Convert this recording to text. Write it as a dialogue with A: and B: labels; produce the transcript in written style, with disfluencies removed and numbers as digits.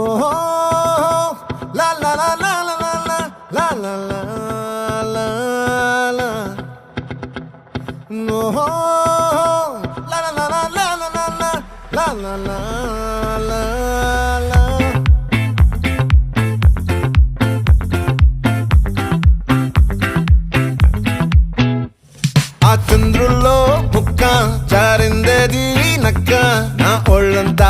A: ఓహో లా లా లా లా లా లా లా లా లా లా ఓహో లా లా లా లా లా లా లా లా లా లా లా ఆ చంద్రుల్లో ముక్క చారిందేది నక్క నా ఒళ్ళంతా